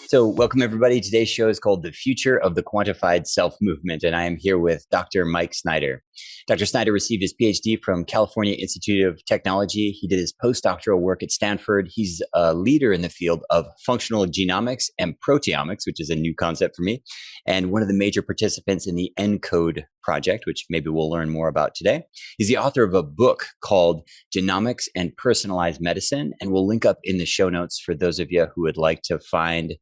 So, welcome everybody. Today's show is called The Future of the Quantified Self Movement, and I am here with Dr. Mike Snyder. Dr. Snyder received his Ph.D. from California Institute of Technology. He did his postdoctoral work at Stanford. He's a leader in the field of functional genomics and proteomics, which is a new concept for me, and one of the major participants in the ENCODE project, which maybe we'll learn more about today. He's the author of a book called Genomics and Personalized Medicine, and we'll link up in the show notes for those of you who would like to find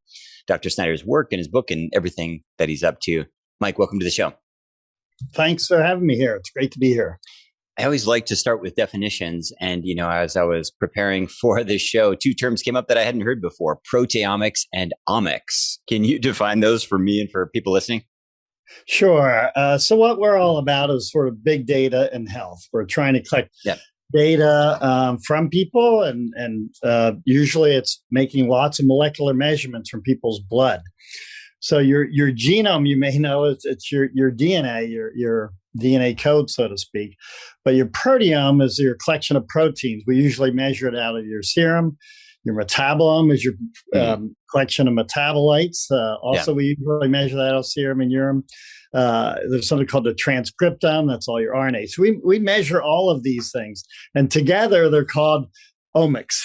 Dr. Snyder's work and his book and everything that he's up to. Mike, welcome to the show. Thanks for having me here. It's great to be here. I always like to start with definitions. And, as I was preparing for this show, two terms came up that I hadn't heard before, proteomics and omics. Can you define those for me and for people listening? Sure. So what we're all about is sort of big data and health. We're trying to collect data from people, and usually it's making lots of molecular measurements from people's blood. So your genome, you may know, it's your DNA, your DNA code, so to speak. But your proteome is your collection of proteins. We usually measure it out of your serum. Your metabolome is your collection of metabolites. We usually measure that out of serum and urine. There's something called the transcriptome. That's all your RNA. So we measure all of these things. And together they're called omnics.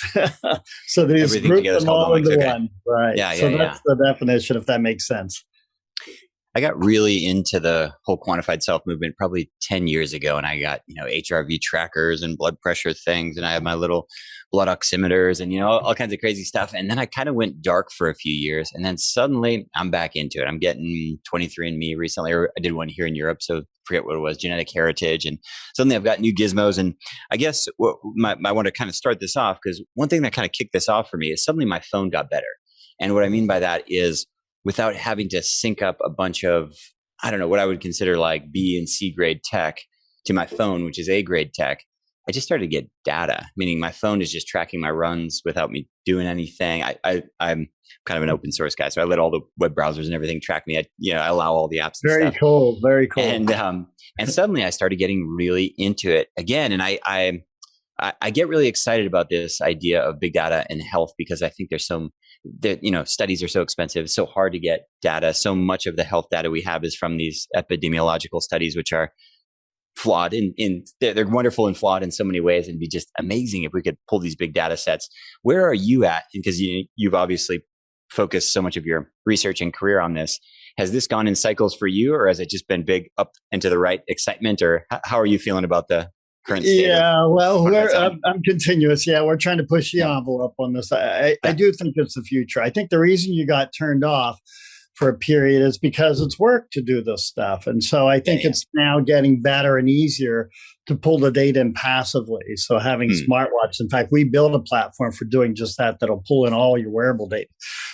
So they just group them all into one. Right. That's the definition, if that makes sense. I got really into the whole quantified self movement probably 10 years ago. And I got, HRV trackers and blood pressure things. And I have my little blood oximeters and, all kinds of crazy stuff. And then I kind of went dark for a few years. And then suddenly I'm back into it. I'm getting 23andMe recently, or I did one here in Europe. So forget what it was, genetic heritage. And suddenly I've got new gizmos. And I guess I want to kind of start this off, because one thing that kind of kicked this off for me is suddenly my phone got better. And what I mean by that is, without having to sync up a bunch of, I don't know, what I would consider like B and C grade tech to my phone, which is A grade tech, I just started to get data, meaning my phone is just tracking my runs without me doing anything. I'm kind of an open source guy, so I let all the web browsers and everything track me. I allow all the apps and Very stuff. cool, very cool. And suddenly I started getting really into it again. And I get really excited about this idea of big data and health, because I think there's studies are so expensive, so hard to get data. So much of the health data we have is from these epidemiological studies, which are flawed they're wonderful and flawed in so many ways, and be just amazing if we could pull these big data sets. Where are you at? Because you've obviously focused so much of your research and career on this. Has this gone in cycles for you, or has it just been big up and to the right excitement, or how are you feeling about the current state? I'm continuous. Yeah, we're trying to push the envelope on this. I do think it's the future. I think the reason you got turned off for a period is because it's work to do this stuff. And so I think it's now getting better and easier to pull the data in passively. So having smartwatches, in fact, we build a platform for doing just that, that'll pull in all your wearable data.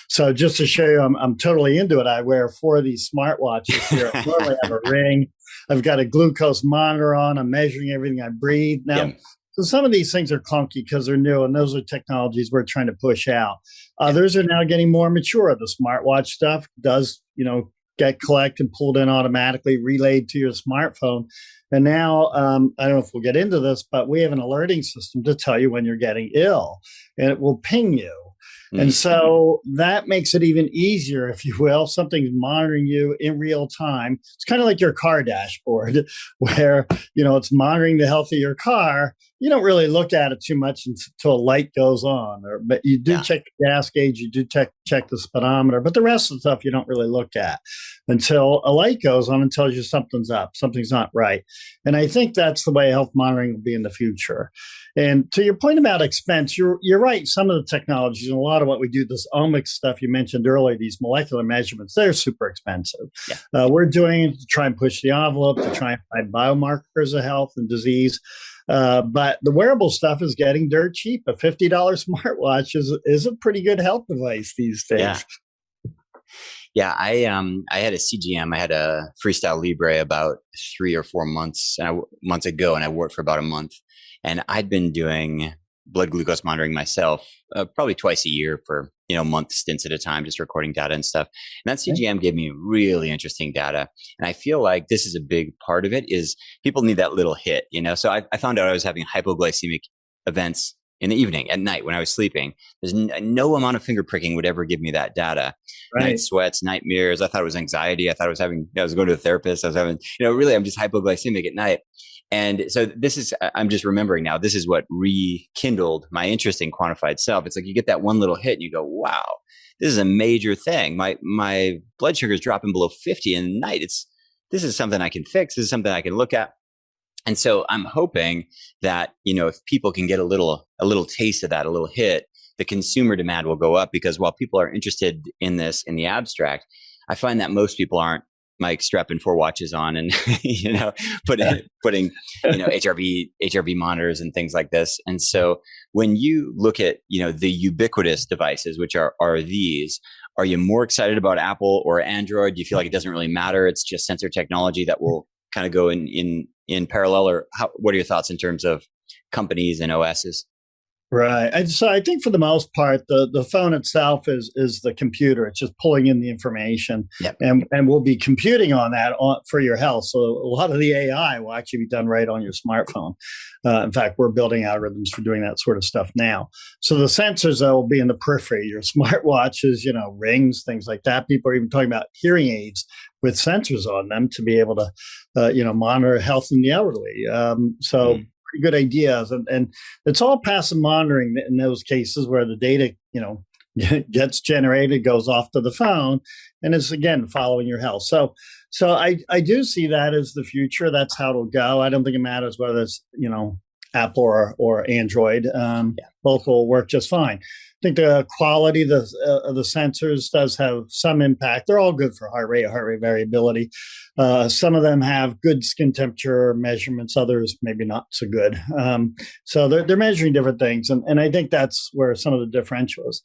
So just to show you, I'm totally into it. I wear 4 of these smartwatches here. I normally have a ring. I've got a glucose monitor on. I'm measuring everything I breathe. Now, so some of these things are clunky because they're new, and those are technologies we're trying to push out. Others are now getting more mature. The smartwatch stuff does, get collected, pulled in automatically, relayed to your smartphone. And now, I don't know if we'll get into this, but we have an alerting system to tell you when you're getting ill, and it will ping you. And so that makes it even easier, if you will. Something's monitoring you in real time. It's kind of like your car dashboard, where, it's monitoring the health of your car. You don't really look at it too much until a light goes on, but you do check the gas gauge, you do check the speedometer, but the rest of the stuff you don't really look at until a light goes on and tells you something's up, something's not right. And I think that's the way health monitoring will be in the future. And to your point about expense, you're right. Some of the technologies and a lot of what we do, this omics stuff you mentioned earlier, these molecular measurements, they're super expensive. We're doing it to try and push the envelope, to try and find biomarkers of health and disease. But the wearable stuff is getting dirt cheap. A $50 smartwatch is a pretty good health device these days. I had a CGM. I had a Freestyle Libre about 3 or 4 months ago, and I wore it for about a month. And I'd been doing blood glucose monitoring myself, probably twice a year for month stints at a time, just recording data and stuff. And that CGM gave me really interesting data. And I feel like this is a big part of it, is people need that little hit. So I found out I was having hypoglycemic events in the evening, at night when I was sleeping. There's no amount of finger pricking would ever give me that data. Right. Night sweats, nightmares. I thought it was anxiety. I thought I was going to a therapist. I was having, really, I'm just hypoglycemic at night. And so I'm just remembering now, this is what rekindled my interest in quantified self. It's like you get that one little hit and you go, wow, this is a major thing. My blood sugar is dropping below 50 in the night. This is something I can fix. This is something I can look at. And so I'm hoping that, if people can get a little taste of that, a little hit, the consumer demand will go up, because while people are interested in this in the abstract, I find that most people aren't. Mike strapping 4 watches on and, putting, HRV monitors and things like this. And so when you look at, the ubiquitous devices, which are these, are you more excited about Apple or Android? Do you feel like it doesn't really matter? It's just sensor technology that will kind of go in parallel, or what are your thoughts in terms of companies and OSs? Right. So I think for the most part, the phone itself is the computer. It's just pulling in the information, yep. and we'll be computing on that for your health. So a lot of the AI will actually be done right on your smartphone. In fact, we're building algorithms for doing that sort of stuff now. So the sensors will be in the periphery, your smartwatches, rings, things like that. People are even talking about hearing aids with sensors on them to be able to, monitor health in the elderly. Pretty good ideas, and it's all passive monitoring in those cases where the data, gets generated, goes off to the phone, and is again following your health. So I do see that as the future. That's how it'll go. I don't think it matters whether it's Apple or Android. Both will work just fine. I think the quality of the sensors does have some impact. They're all good for heart rate variability. Some of them have good skin temperature measurements, others maybe not so good. So they're measuring different things. And I think that's where some of the differential is.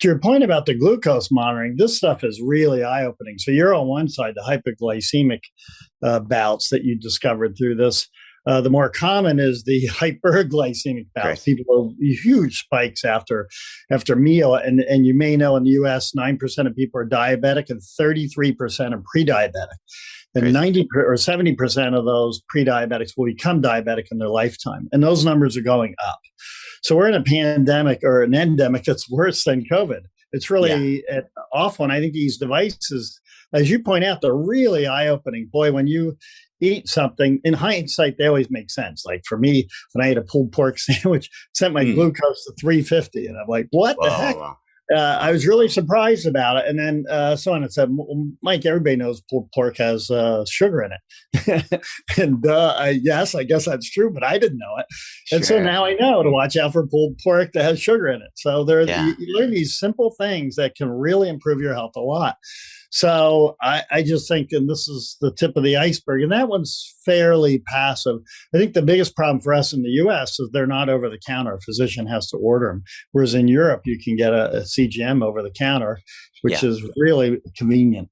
To your point about the glucose monitoring, this stuff is really eye-opening. So you're on one side, the hypoglycemic bouts that you discovered through this. The more common is the hyperglycemic bouts. Right. People have huge spikes after meal. And you may know in the US, 9% of people are diabetic and 33% are pre-diabetic. And 90 or 70% of those pre-diabetics will become diabetic in their lifetime. And those numbers are going up. So we're in a pandemic or an endemic that's worse than COVID. It's really awful. And I think these devices, as you point out, they're really eye-opening. Boy, when you eat something, in hindsight, they always make sense. Like for me, when I ate a pulled pork sandwich, sent my glucose to 350. And I'm like, what the heck? Wow. I was really surprised about it. And then someone had said, Mike, everybody knows pulled pork has sugar in it. And yes, I guess that's true, but I didn't know it. Sure. And so now I know to watch out for pulled pork that has sugar in it. So you learn these simple things that can really improve your health a lot. So I just think, and this is the tip of the iceberg, and that one's fairly passive. I think the biggest problem for us in the U.S. is they're not over the counter. A physician has to order them. Whereas in Europe, you can get a CGM over the counter, which is really convenient.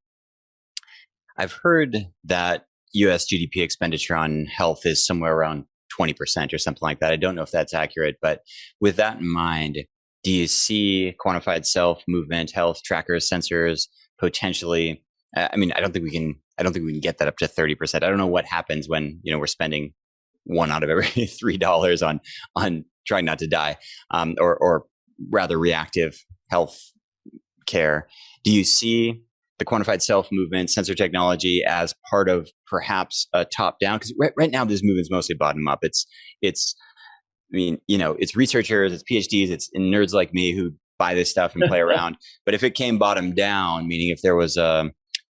I've heard that U.S. GDP expenditure on health is somewhere around 20% or something like that. I don't know if that's accurate, but with that in mind, do you see quantified self, movement, health trackers, sensors potentially? I don't think we can get that up to 30%. I don't know what happens when we're spending $1 out of every $3 on trying not to die, or rather reactive health care. Do you see the quantified self movement, sensor technology as part of perhaps a top down? Because right now this movement's mostly bottom up. It's researchers, it's PhDs, it's nerds like me who buy this stuff and play around. But if it came bottom down, meaning if there was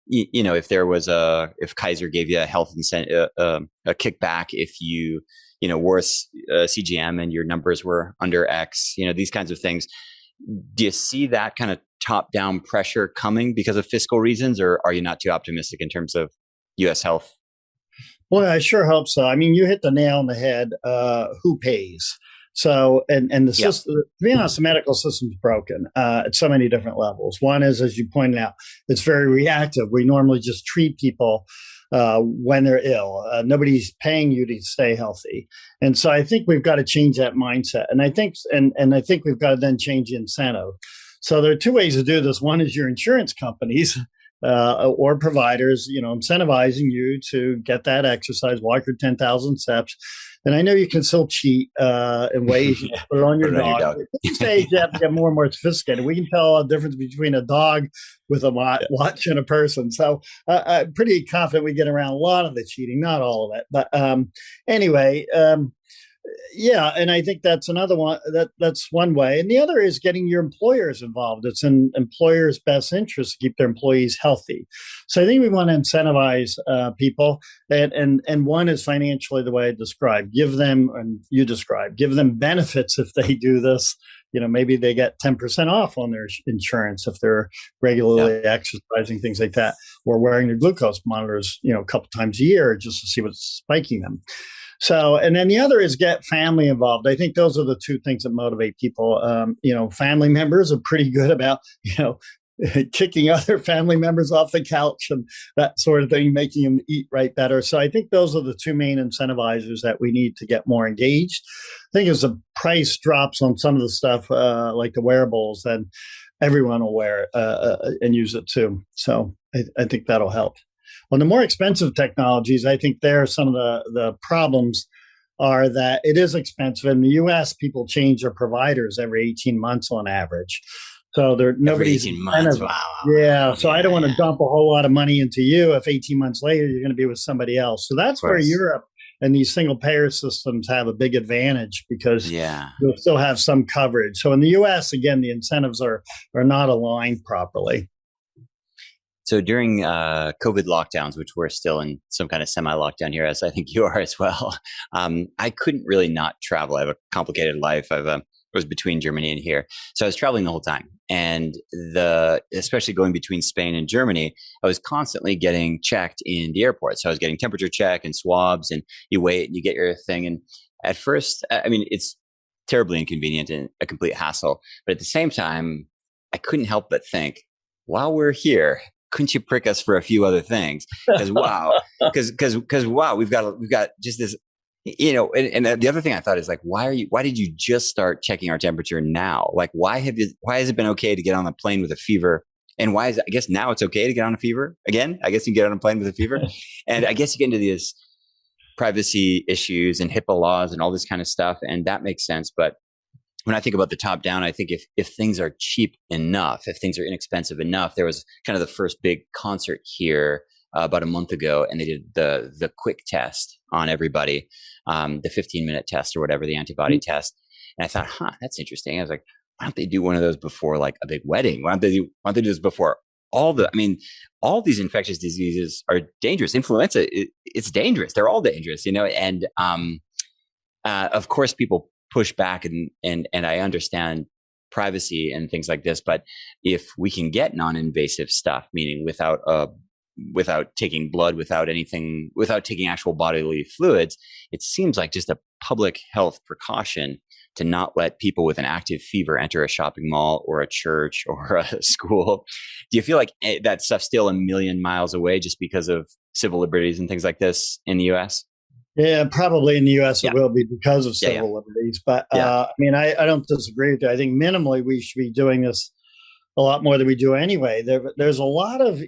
if Kaiser gave you a health incentive, a kickback, if you wore a CGM and your numbers were under X, these kinds of things, do you see that kind of top down pressure coming because of fiscal reasons, or are you not too optimistic in terms of U.S. health? Well, I sure hope so. I mean, you hit the nail on the head. Who pays? So, and the system, to be honest, the medical system's broken at so many different levels. One is, as you pointed out, it's very reactive. We normally just treat people when they're ill. Nobody's paying you to stay healthy. And so I think we've got to change that mindset. And I think we've got to then change the incentive. So there are two ways to do this. One is your insurance companies or providers, incentivizing you to get that exercise, walk your 10,000 steps. And I know you can still cheat in ways. You put it on your dog. At this stage, you have to get more and more sophisticated. We can tell the difference between a dog with a watch and a person. So I'm pretty confident we get around a lot of the cheating, not all of it. But anyway, yeah, and I think that's another one. That's one way, and the other is getting your employers involved. It's in employers' best interest to keep their employees healthy. So I think we want to incentivize people, and one is financially the way I described. Give them, and you describe, give them benefits if they do this. Maybe they get 10% off on their insurance if they're regularly exercising, things like that, or wearing their glucose monitors, a couple times a year just to see what's spiking them. So, and then the other is get family involved. I think those are the two things that motivate people. Family members are pretty good about, kicking other family members off the couch and that sort of thing, making them eat right better. So I think those are the two main incentivizers that we need to get more engaged. I think as the price drops on some of the stuff, like the wearables, then everyone will wear it and use it too. So I think that'll help. On the more expensive technologies, I think there are some of the problems are that it is expensive. In the U.S., people change their providers every 18 months on average. So nobody's 18 months. Wow. Yeah. So I don't want to dump a whole lot of money into you if 18 months later you're going to be with somebody else. So that's where Europe and these single payer systems have a big advantage because you'll still have some coverage. So in the U.S., again, the incentives are not aligned properly. So during COVID lockdowns, which we're still in some kind of semi-lockdown here, as I think you are as well, I couldn't really not travel. I have a complicated life. I was between Germany and here. So I was traveling the whole time. And especially going between Spain and Germany, I was constantly getting checked in the airport. So I was getting temperature check and swabs, and you wait and you get your thing. And at first, it's terribly inconvenient and a complete hassle. But at the same time, I couldn't help but think, while we're here, couldn't you prick us for a few other things? Because wow, we've got just this, and the other thing I thought is like, why did you just start checking our temperature now? Like, why has it been okay to get on a plane with a fever? And why is I guess now it's okay to get on a fever again? I guess you can get on a plane with a fever. And I guess you get into these privacy issues and HIPAA laws and all this kind of stuff. And that makes sense. But when I think about the top down, I think if things are cheap enough, if things are inexpensive enough, there was kind of the first big concert here about a month ago, and they did the quick test on everybody, the 15-minute test or whatever, the antibody test. And I thought, that's interesting. I was like, why don't they do one of those before like a big wedding? Why don't they do this before all these infectious diseases are dangerous. Influenza, it's dangerous. They're all dangerous, and of course people push back and I understand privacy and things like this, but if we can get non-invasive stuff, meaning without taking blood, without taking actual bodily fluids, it seems like just a public health precaution to not let people with an active fever enter a shopping mall or a church or a school. Do you feel like that stuff's still a million miles away just because of civil liberties and things like this in the US? Yeah, probably in the U.S. it will be because of civil liberties. But I don't disagree with you. I think minimally we should be doing this a lot more than we do anyway. There's a lot of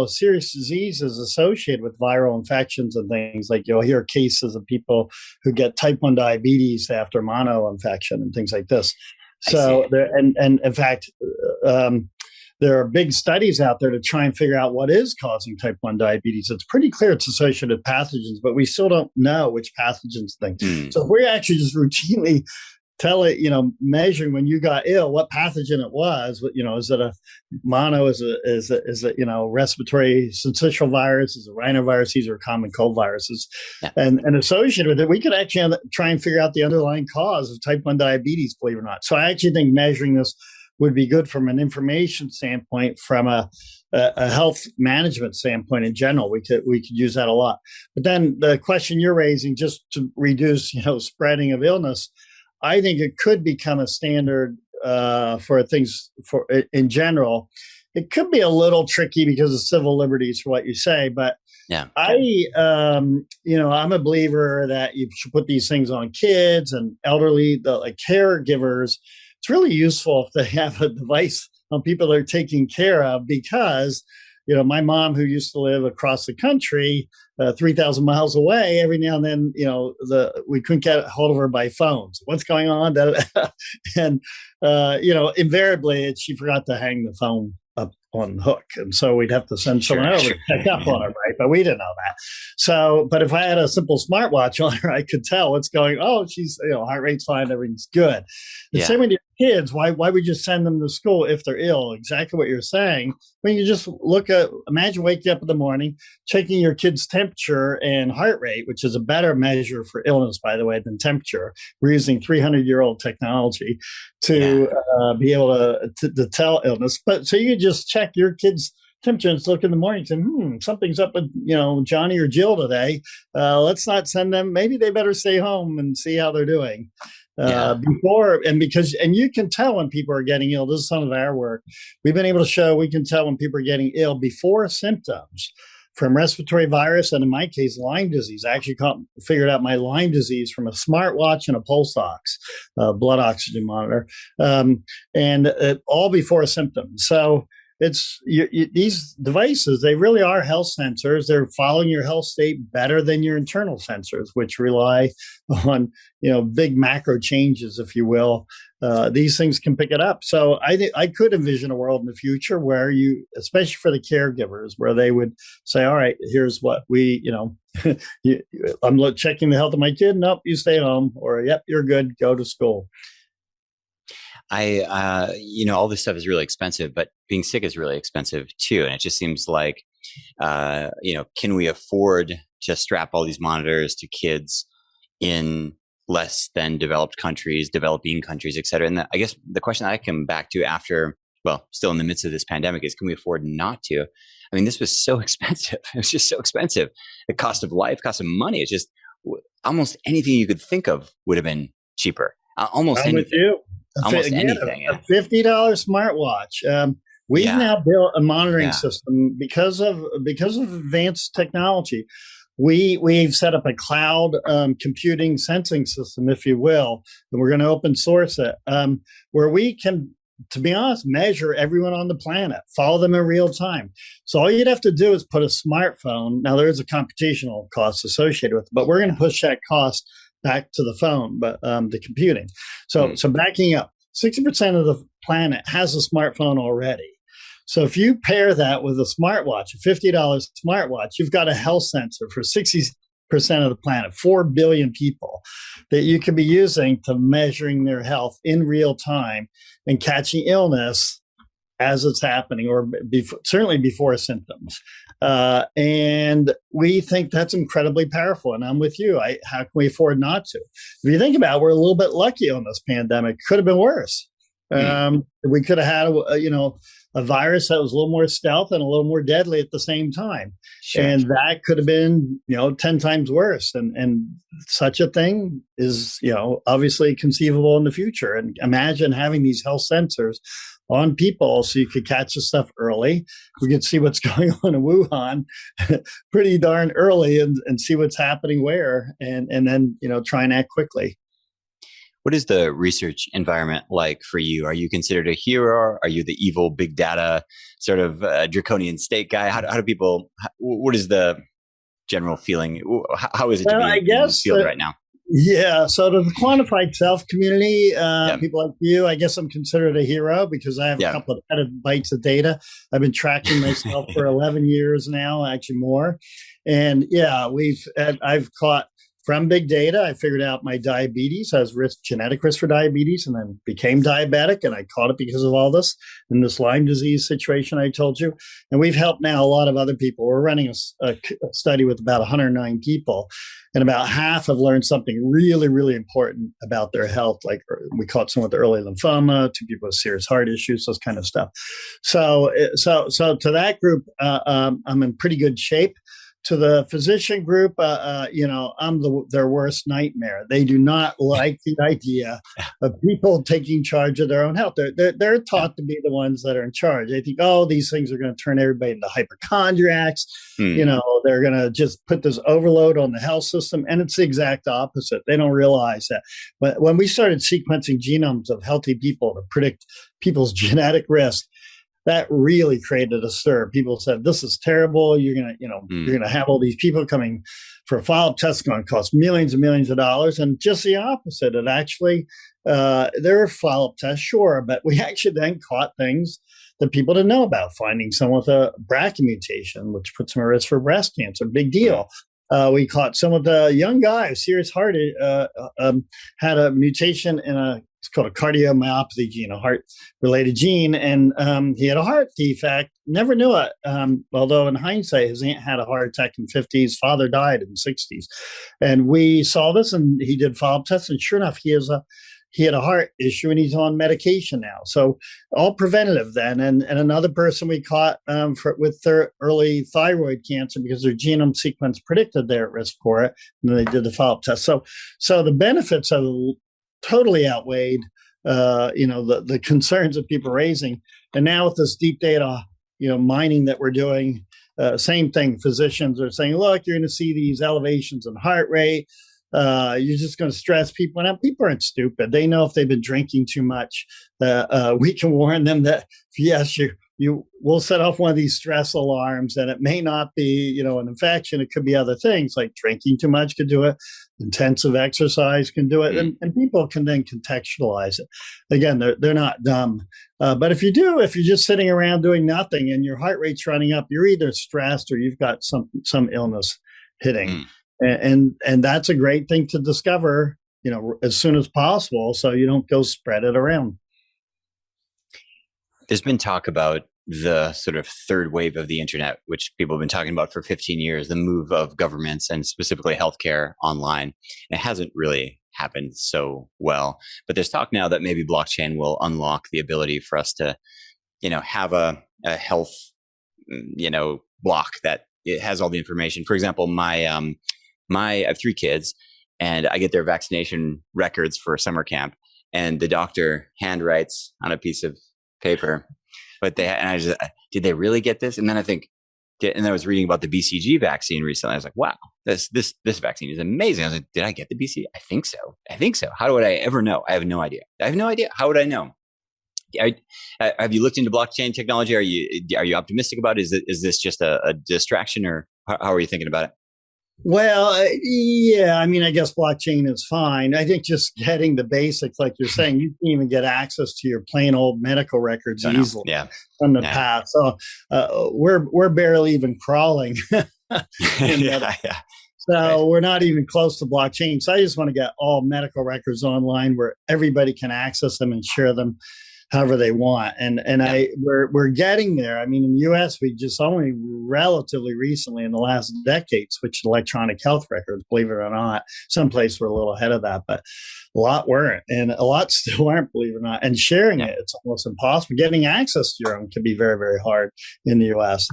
serious diseases associated with viral infections and things. Like you'll hear cases of people who get type 1 diabetes after mono infection and things like this. So and in fact. There are big studies out there to try and figure out what is causing type 1 diabetes. It's pretty clear it's associated with pathogens, but we still don't know which pathogens thing. So if we actually just routinely tell it, measuring when you got ill, what pathogen it was, is it a mono, is it respiratory syncytial virus, is it rhinovirus, these are common cold viruses, and associated with it, we could actually try and figure out the underlying cause of type 1 diabetes, believe it or not. So I actually think measuring this would be good from an information standpoint, from a health management standpoint in general. We could use that a lot. But then the question you're raising, just to reduce spreading of illness, I think it could become a standard for things in general. It could be a little tricky because of civil liberties for what you say, but I'm a believer that you should put these things on kids and elderly, like caregivers. It's really useful if they have a device on people they're taking care of, because my mom, who used to live across the country, 3,000 miles away, every now and then, we couldn't get a hold of her by phone. So what's going on? And, invariably she forgot to hang the phone up on the hook. And so we'd have to send someone over to check up on her, right? But we didn't know that. So, but if I had a simple smartwatch on her, I could tell what's going, she's, heart rate's fine, everything's good. The same with your kids. Why would you send them to school if they're ill? Exactly what you're saying. When you just imagine waking up in the morning, checking your kid's temperature and heart rate, which is a better measure for illness, by the way, than temperature. We're using 300-year-old technology to be able to tell illness. But so you just check your kid's temperature and look in the morning and say, something's up with, Johnny or Jill today. Let's not send them. Maybe they better stay home and see how they're doing. And you can tell when people are getting ill. This is some of our work. We've been able to show we can tell when people are getting ill before symptoms from respiratory virus, and in my case, Lyme disease. I actually figured out my Lyme disease from a smartwatch and a pulse ox, blood oxygen monitor, and all before symptoms. So it's these devices, they really are health sensors. They're following your health state better than your internal sensors, which rely on big macro changes, if you will. These things can pick it up. So I could envision a world in the future where especially for the caregivers, where they would say, all right, here's what I'm checking the health of my kid. Nope, you stay home. Or, yep, you're good. Go to school. All this stuff is really expensive, but being sick is really expensive too. And it just seems like, can we afford to strap all these monitors to kids in less than developing countries, et cetera? And I guess the question I come back to still in the midst of this pandemic, is can we afford not to? I mean, this was so expensive. It was just so expensive. The cost of life, cost of money. It's just almost anything you could think of would have been cheaper. Almost anything. With you. Anything. A $50 smartwatch. We've now built a monitoring system because of advanced technology. We've set up a cloud computing sensing system, if you will, and we're going to open source it, where we can, to be honest, measure everyone on the planet, follow them in real time. So all you'd have to do is put a smartphone. Now there is a computational cost associated with it, but we're going to push that cost back to the phone, but the computing. So backing up, 60% of the planet has a smartphone already. So if you pair that with a smartwatch, a $50 smartwatch, you've got a health sensor for 60% of the planet, 4 billion people, that you could be using to measuring their health in real time and catching illness as it's happening, or certainly before symptoms. And we think that's incredibly powerful. And I'm with you. How can we afford not to? If you think about it, we're a little bit lucky on this pandemic. Could have been worse. We could have had a virus that was a little more stealth and a little more deadly at the same time. Sure. And that could have been, 10 times worse. And such a thing is, obviously conceivable in the future. And imagine having these health sensors on people so you could catch the stuff early. We could see what's going on in Wuhan pretty darn early and see what's happening where, and then, try and act quickly. What is the research environment like for you? Are you considered a hero? Are you the evil big data sort of draconian state guy? How do people, what is the general feeling? How is it to be in this field right now? Yeah. So to the quantified self community, people like you, I guess I'm considered a hero because I have a couple of petabytes of data. I've been tracking myself for 11 years now, actually more. And I've caught from big data, I figured out my diabetes. I was genetic risk for diabetes, and then became diabetic, and I caught it because of all this and this Lyme disease situation I told you. And we've helped now a lot of other people. We're running a study with about 109 people, and about half have learned something really, really important about their health. Like we caught someone with early lymphoma, 2 people with serious heart issues, those kind of stuff. So to that group, I'm in pretty good shape. To the physician group, I'm their worst nightmare. They do not like the idea of people taking charge of their own health. They're taught to be the ones that are in charge. They think, these things are going to turn everybody into hypochondriacs. They're going to just put this overload on the health system. And it's the exact opposite. They don't realize that. But when we started sequencing genomes of healthy people to predict people's genetic risk, that really created a stir. People said, "This is terrible. You're gonna, you're gonna have all these people coming for a follow-up test, going to cost millions and millions of dollars." And just the opposite. It actually, there are follow-up tests, sure, but we actually then caught things that people didn't know about. Finding someone with a BRCA mutation, which puts them at risk for breast cancer, big deal. We caught some of the young guys, serious heart, had a mutation in it's called a cardiomyopathy gene, a heart-related gene, and he had a heart defect. Never knew it, although in hindsight, his aunt had a heart attack in the 50s, father died in the 60s. And we saw this, and he did follow-up tests, and sure enough, he had a heart issue, and he's on medication now. So all preventative then. And another person we caught with their early thyroid cancer because their genome sequence predicted they're at risk for it, and then they did the follow-up test. So the benefits of totally outweighed, the concerns that people are raising. And now with this deep data, mining that we're doing, same thing. Physicians are saying, look, you're going to see these elevations in heart rate. You're just going to stress people out. People aren't stupid. They know if they've been drinking too much, we can warn them that, yes, you will set off one of these stress alarms, and it may not be, an infection. It could be other things like drinking too much could do it. Intensive exercise can do it. And people can then contextualize it. Again, they're not dumb. But if you're just sitting around doing nothing and your heart rate's running up, you're either stressed or you've got some illness hitting. And that's a great thing to discover, as soon as possible, so you don't go spread it around. There's been talk about the sort of third wave of the internet, which people have been talking about for 15 years, the move of governments and specifically healthcare online. It hasn't really happened so well, but there's talk now that maybe blockchain will unlock the ability for us to, have a health, block that it has all the information. For example, I have 3 kids, and I get their vaccination records for summer camp, and the doctor handwrites on a piece of paper, but did they really get this? And then I was reading about the BCG vaccine recently. I was like, wow, this vaccine is amazing. I was like, did I get the BCG? I think so. How would I ever know? I have no idea. How would I know? Have you looked into blockchain technology? Are you optimistic about it? Is this just a distraction, or how are you thinking about it? Well, yeah, I mean, I guess blockchain is fine. I think just getting the basics, like you're saying, you can even get access to your plain old medical records easily from the past. So we're barely even crawling. So we're not even close to blockchain. So I just want to get all medical records online where everybody can access them and share them however they want. We're getting there. I mean, in the US, we just only relatively recently in the last decade switched to electronic health records, believe it or not. Some places were a little ahead of that, but a lot weren't, and a lot still aren't, believe it or not. And sharing it's almost impossible. Getting access to your own can be very, very hard in the US.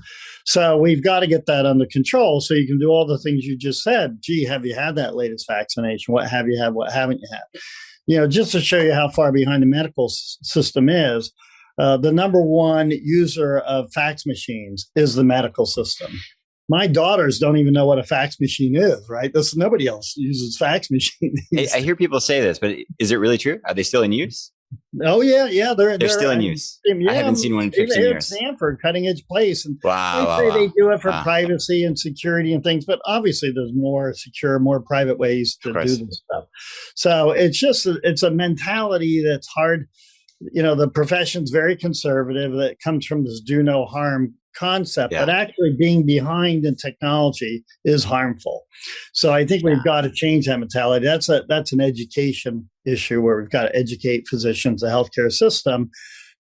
So we've got to get that under control so you can do all the things you just said. Gee, have you had that latest vaccination? What have you had? What haven't you had? Just to show you how far behind the medical system is, the number one user of fax machines is the medical system. My daughters don't even know what a fax machine is, right? Nobody else uses fax machines. I hear people say this, but is it really true? Are they still in use? Oh, yeah. They're still in use. I haven't seen one in 15 years. Stanford, cutting edge place. And wow. They do it for privacy and security and things, but obviously there's more secure, more private ways to do this stuff. So it's a mentality that's hard. The profession's very conservative. That comes from this do no harm concept, but actually being behind in technology is harmful. So I think we've got to change that mentality. That's an education issue where we've got to educate physicians, the healthcare system,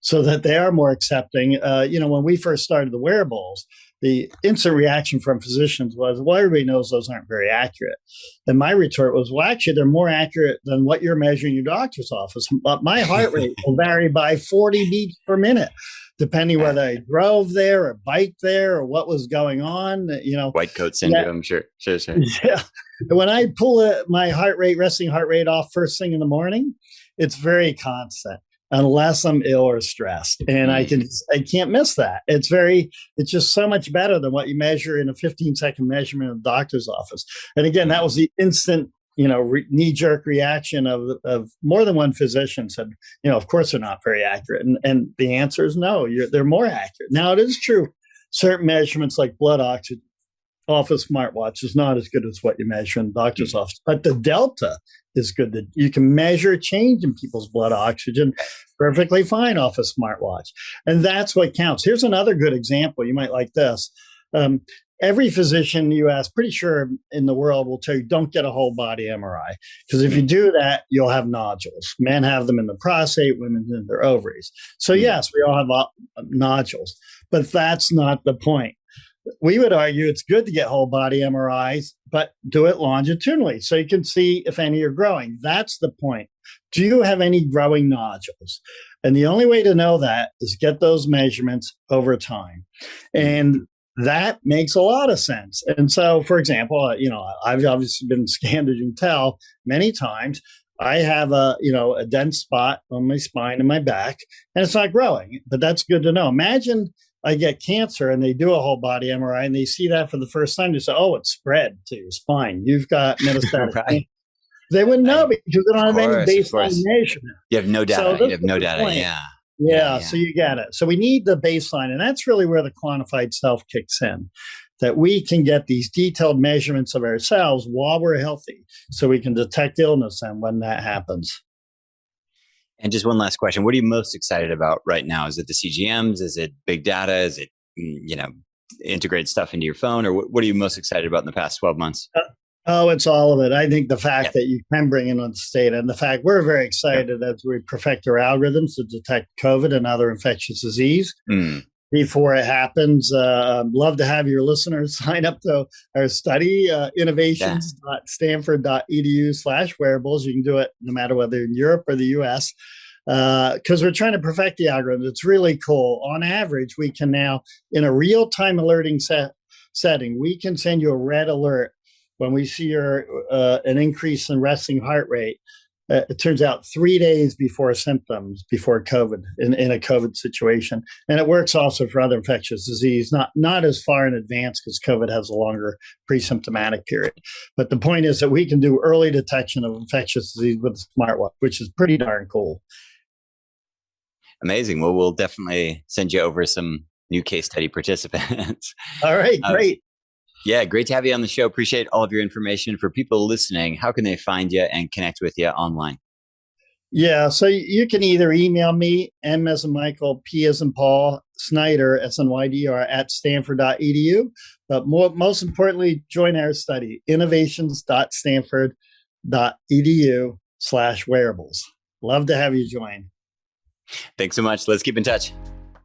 so that they are more accepting. When we first started the wearables, the instant reaction from physicians was, well, everybody knows those aren't very accurate. And my retort was, well, actually, they're more accurate than what you're measuring in your doctor's office. But my heart rate will vary by 40 beats per minute, depending whether I drove there or biked there or what was going on. White coat syndrome, sure. Yeah. When I pull my resting heart rate off first thing in the morning, it's very constant unless I'm ill or stressed. And I can't miss that. It's just so much better than what you measure in a 15-second measurement in the doctor's office. And again, that was the instant, knee-jerk reaction of more than one physician said, of course they're not very accurate. And the answer is no, they're more accurate. Now, it is true, certain measurements like blood oxygen off a smartwatch is not as good as what you measure in the doctor's office. But the delta is good. That you can measure change in people's blood oxygen perfectly fine off a smartwatch. And that's what counts. Here's another good example. You might like this. Every physician you ask, pretty sure in the world, will tell you, don't get a whole body MRI. Because if you do that, you'll have nodules. Men have them in the prostate, women in their ovaries. So yes, we all have nodules, but that's not the point. We would argue it's good to get whole body MRIs, but do it longitudinally so you can see if any are growing. That's the point. Do you have any growing nodules? And the only way to know that is get those measurements over time. And that makes a lot of sense. And so, for example, I've obviously been scanned, as you can tell, many times. I have a dense spot on my spine and my back, and it's not growing, but that's good to know. Imagine I get cancer and they do a whole body MRI and they see that for the first time. They say, oh, it's spread to your spine. You've got metastatic. Right. They wouldn't know because they don't have any baseline measurement. You have no data. So you have no data. Yeah. So you get it. So we need the baseline. And that's really where the quantified self kicks in, that we can get these detailed measurements of ourselves while we're healthy so we can detect illness and when that happens. And just one last question. What are you most excited about right now? Is it the CGMs? Is it big data? Is it, integrate stuff into your phone? Or what are you most excited about in the past 12 months? It's all of it. I think the fact that you can bring in on data, and the fact we're very excited as we perfect our algorithms to detect COVID and other infectious disease before it happens. Love to have your listeners sign up to our study, innovations.stanford.edu/wearables. You can do it no matter whether in Europe or the US, because we're trying to perfect the algorithm. It's really cool. On average, we can now, in a real-time alerting setting, we can send you a red alert when we see an increase in resting heart rate. It turns out 3 days before symptoms, before COVID, in a COVID situation. And it works also for other infectious disease, not as far in advance because COVID has a longer pre-symptomatic period. But the point is that we can do early detection of infectious disease with a smartwatch, which is pretty darn cool. Amazing. Well, we'll definitely send you over some new case study participants. All right, great. Yeah, great to have you on the show. Appreciate all of your information. For people listening, how can they find you and connect with you online? Yeah, so you can either email me, M as in Michael, P as in Paul, Snyder, SNYDR, at stanford.edu. But most importantly, join our study, innovations.stanford.edu/wearables. Love to have you join. Thanks so much. Let's keep in touch.